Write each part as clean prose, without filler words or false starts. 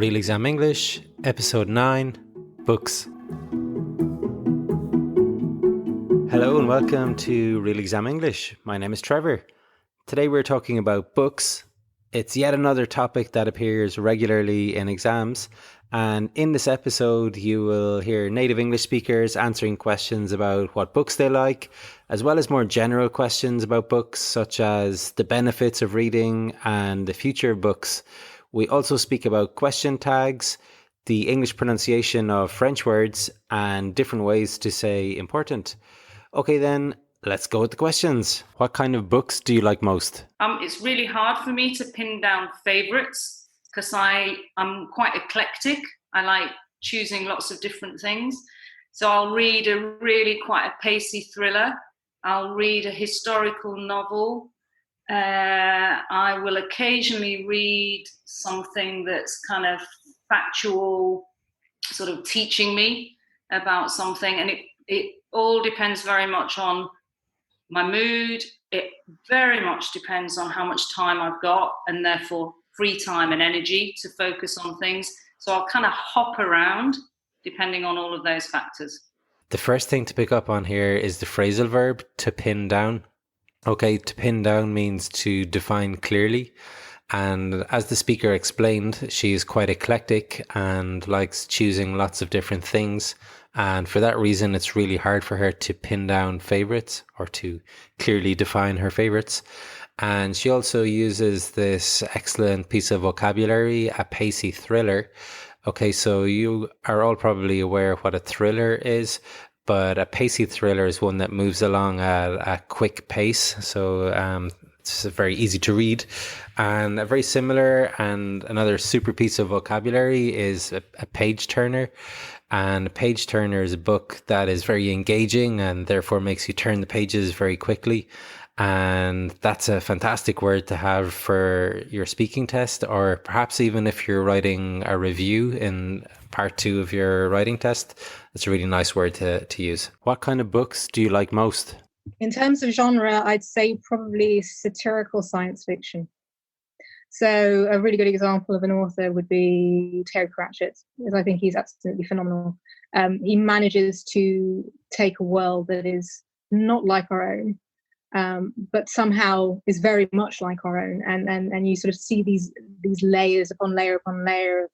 Real Exam English, Episode 9, Books. Hello and welcome to Real Exam English. My name is Trevor. Today we're talking about books. It's yet another topic that appears regularly in exams. And in this episode, you will hear native English speakers answering questions about what books they like, as well as more general questions about books, such as the benefits of reading and the future of books. We also speak about question tags, the English pronunciation of French words, and different ways to say important. Okay, then let's go with the questions. What kind of books do you like most? It's really hard for me to pin down favourites because I'm quite eclectic. I like choosing lots of different things. So I'll read a really quite a pacey thriller. I'll read a historical novel. I will occasionally read something that's kind of factual, sort of teaching me about something. And it all depends very much on my mood. It very much depends on how much time I've got and therefore free time and energy to focus on things. So I'll kind of hop around depending on all of those factors. The first thing to pick up on here is the phrasal verb to pin down. Okay, to pin down means to define clearly. And as the speaker explained, she is quite eclectic and likes choosing lots of different things. And for that reason, it's really hard for her to pin down favorites or to clearly define her favorites. And she also uses this excellent piece of vocabulary, a pacey thriller. Okay, so you are all probably aware what a thriller is, but a pacey thriller is one that moves along at a quick pace. So it's very easy to read. And a very similar and another super piece of vocabulary is a page turner. And a page turner is a book that is very engaging and therefore makes you turn the pages very quickly. And that's a fantastic word to have for your speaking test, or perhaps even if you're writing a review in part 2 of your writing test. It's a really nice word to use. What kind of books do you like most? In terms of genre, I'd say probably satirical science fiction. So a really good example of an author would be Terry Pratchett, because I think he's absolutely phenomenal. He manages to take a world that is not like our own, but somehow is very much like our own. And you sort of see these layers upon layer upon layer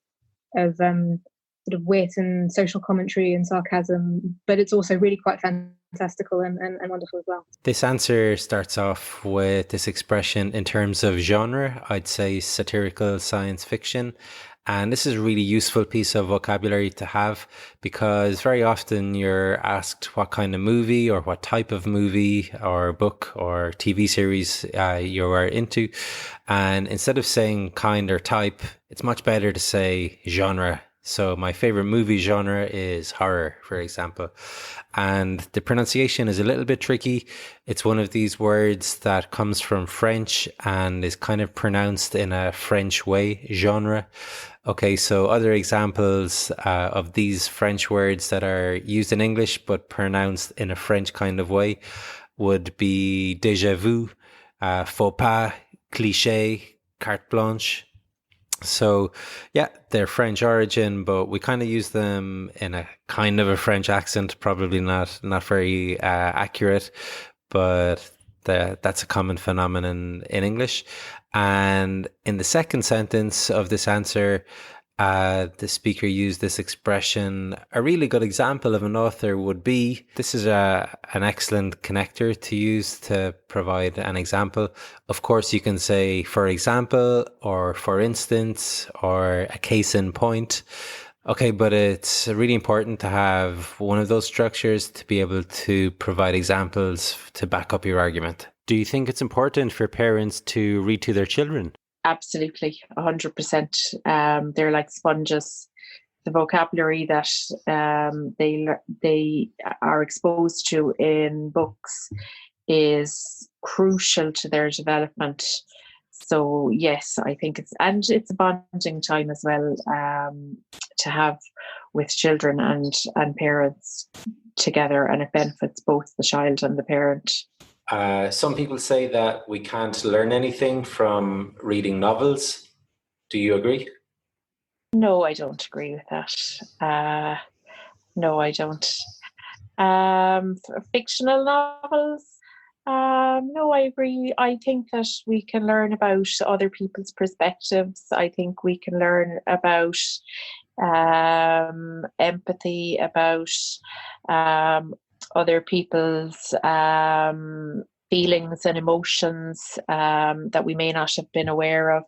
of sort of wit and social commentary and sarcasm, but it's also really quite fantastical and wonderful as well. This answer starts off with this expression in terms of genre. I'd say satirical science fiction. And this is a really useful piece of vocabulary to have because very often you're asked what kind of movie or what type of movie or book or TV series you are into. And instead of saying kind or type, it's much better to say genre. So my favorite movie genre is horror, for example. And the pronunciation is a little bit tricky. It's one of these words that comes from French and is kind of pronounced in a French way, genre. Okay, so other examples of these French words that are used in English but pronounced in a French kind of way would be déjà vu, faux pas, cliché, carte blanche. So yeah, they're French origin, but we kind of use them in a kind of a French accent, probably not very accurate, but that's a common phenomenon in English. And in the second sentence of this answer, the speaker used this expression. A really good example of an author would be, this is an excellent connector to use to provide an example. Of course, you can say, for example, or for instance, or a case in point. Okay, but it's really important to have one of those structures to be able to provide examples to back up your argument. Do you think it's important for parents to read to their children? Absolutely, 100%. They're like sponges. The vocabulary that they are exposed to in books is crucial to their development. So yes, I think it's a bonding time as well to have with children and parents together, and it benefits both the child and the parent. Some people say that we can't learn anything from reading novels. Do you agree? No, I don't agree with that. No, I don't. For fictional novels, no, I agree. I think that we can learn about other people's perspectives. I think we can learn about empathy, about other people's feelings and emotions that we may not have been aware of.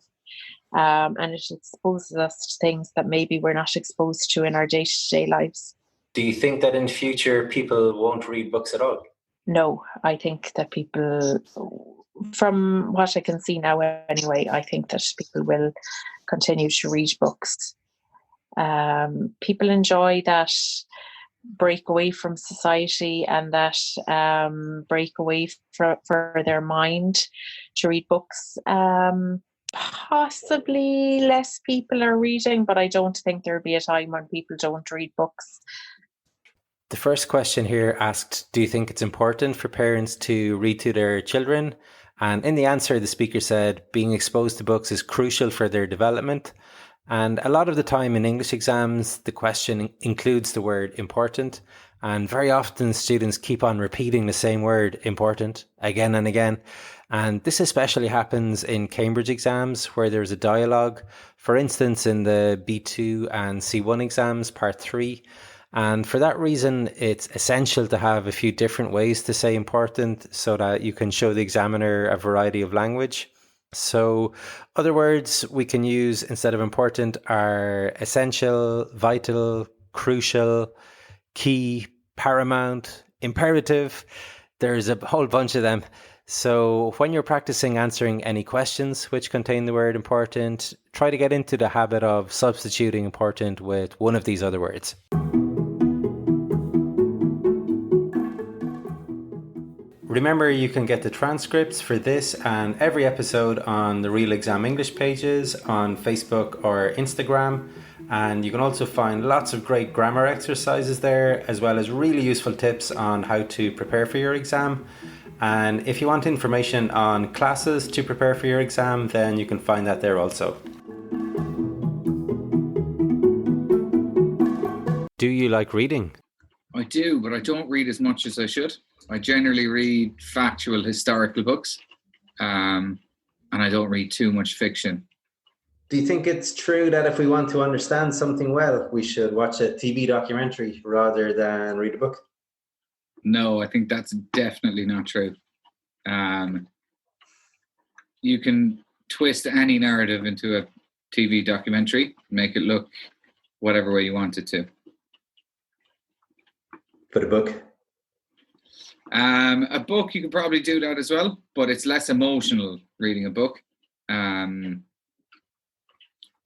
And it exposes us to things that maybe we're not exposed to in our day-to-day lives. Do you think that in future people won't read books at all? No, I think that people, from what I can see now anyway, I think that people will continue to read books. People enjoy that break away from society and that break away for their mind to read books. Possibly less people are reading, but I don't think there'll be a time when people don't read books. The first question here asked, do you think it's important for parents to read to their children? And in the answer, the speaker said, being exposed to books is crucial for their development. And a lot of the time in English exams, the question includes the word important. And very often students keep on repeating the same word, important, again and again. And this especially happens in Cambridge exams where there's a dialogue. For instance, in the B2 and C1 exams, part 3. And for that reason, it's essential to have a few different ways to say important so that you can show the examiner a variety of language. So other words we can use instead of important are essential, vital, crucial, key, paramount, imperative. There's a whole bunch of them. So when you're practicing answering any questions which contain the word important, try to get into the habit of substituting important with one of these other words. Remember, you can get the transcripts for this and every episode on the Real Exam English pages on Facebook or Instagram. And you can also find lots of great grammar exercises there, as well as really useful tips on how to prepare for your exam. And if you want information on classes to prepare for your exam, then you can find that there also. Do you like reading? I do, but I don't read as much as I should. I generally read factual historical books, and I don't read too much fiction. Do you think it's true that if we want to understand something well, we should watch a TV documentary rather than read a book? No, I think that's definitely not true. You can twist any narrative into a TV documentary, make it look whatever way you want it to. For the book? A book, you could probably do that as well, but it's less emotional reading a book.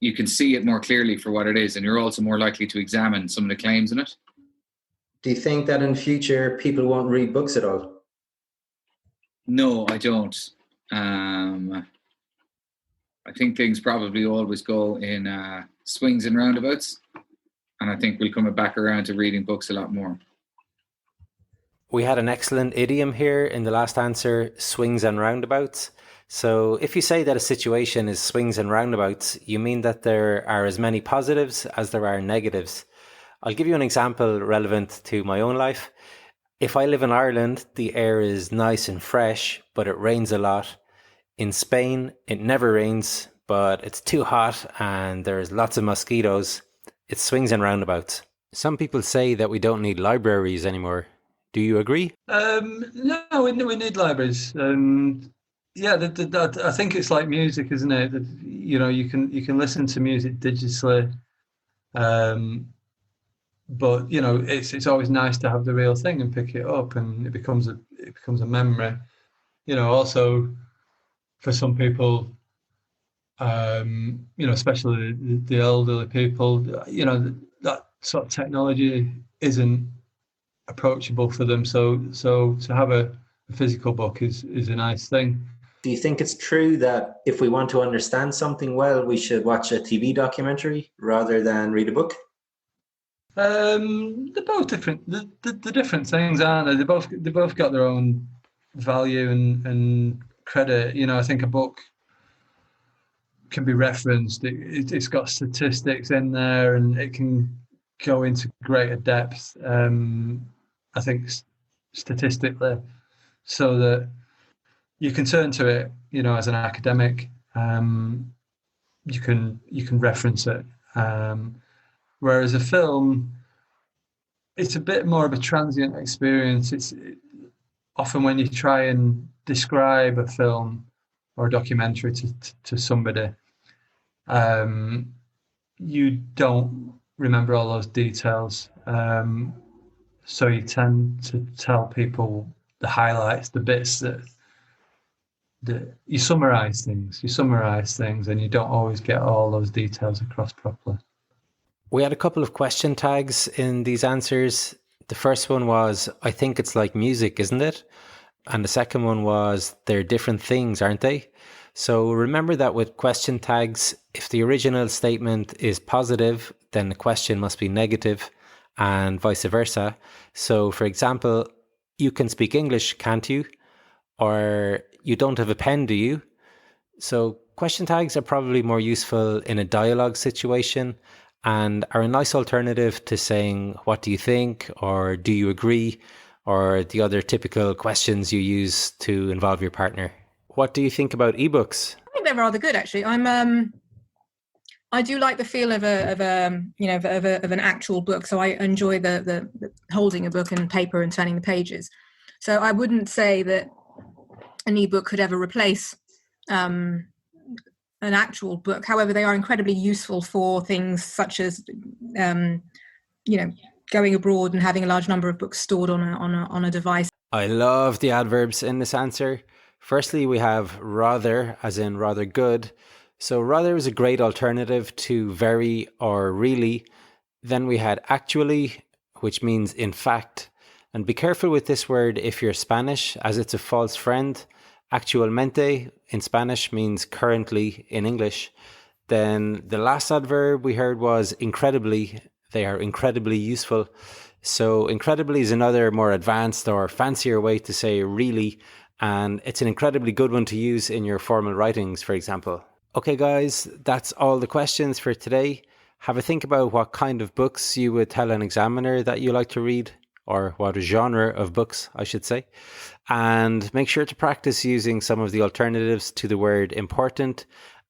You can see it more clearly for what it is, and you're also more likely to examine some of the claims in it. Do you think that in future people won't read books at all? No, I don't. I think things probably always go in swings and roundabouts, and I think we'll come back around to reading books a lot more. We had an excellent idiom here in the last answer, swings and roundabouts. So if you say that a situation is swings and roundabouts, you mean that there are as many positives as there are negatives. I'll give you an example relevant to my own life. If I live in Ireland, the air is nice and fresh, but it rains a lot. In Spain, it never rains, but it's too hot and there's lots of mosquitoes. It's swings and roundabouts. Some people say that we don't need libraries anymore. Do you agree? No, we need libraries. Yeah, I think it's like music, isn't it? That, you know, you can listen to music digitally, but you know, it's always nice to have the real thing and pick it up, and it becomes a memory. You know, also for some people, you know, especially the elderly people, you know, that sort of technology isn't approachable for them. So to have a physical book is a nice thing. Do you think it's true that if we want to understand something well, we should watch a TV documentary rather than read a book? They're both different. The different things, aren't they? They both got their own value and credit. You know, I think a book can be referenced. It's got statistics in there, and it can go into greater depth. I think statistically, so that you can turn to it, as an academic. You can reference it. Whereas a film, it's a bit more of a transient experience. It's often when you try and describe a film or a documentary to somebody, you don't remember all those details. So you tend to tell people the highlights, the bits that you summarize things, and you don't always get all those details across properly. We had a couple of question tags in these answers. The first one was, I think it's like music, isn't it? And the second one was, they're different things, aren't they? So remember that with question tags, if the original statement is positive, then the question must be negative, and vice versa. So for example, you can speak English, can't you? Or you don't have a pen, do you? So question tags are probably more useful in a dialogue situation and are a nice alternative to saying, what do you think? Or do you agree? Or the other typical questions you use to involve your partner. What do you think about ebooks? I think they're rather good, actually. I do like the feel of an actual book. So I enjoy the holding a book and paper and turning the pages. So I wouldn't say that an ebook could ever replace an actual book. However, they are incredibly useful for things such as going abroad and having a large number of books stored on a device. I love the adverbs in this answer. Firstly, we have rather, as in rather good. So rather is a great alternative to very or really. Then we had actually, which means in fact. And be careful with this word if you're Spanish, as it's a false friend. Actualmente in Spanish means currently in English. Then the last adverb we heard was incredibly. They are incredibly useful. So incredibly is another more advanced or fancier way to say really, and it's an incredibly good one to use in your formal writings, for example. Okay, guys, that's all the questions for today. Have a think about what kind of books you would tell an examiner that you like to read, or what genre of books, I should say. And make sure to practice using some of the alternatives to the word important.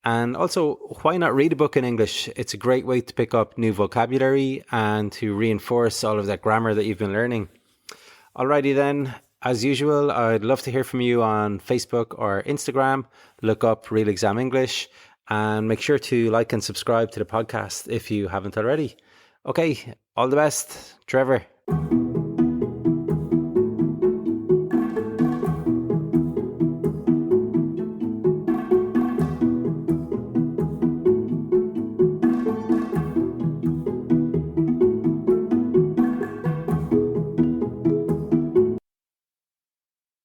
And also, why not read a book in English? It's a great way to pick up new vocabulary and to reinforce all of that grammar that you've been learning. Alrighty then, as usual, I'd love to hear from you on Facebook or Instagram. Look up Real Exam English and make sure to like and subscribe to the podcast if you haven't already. Okay, all the best, Trevor.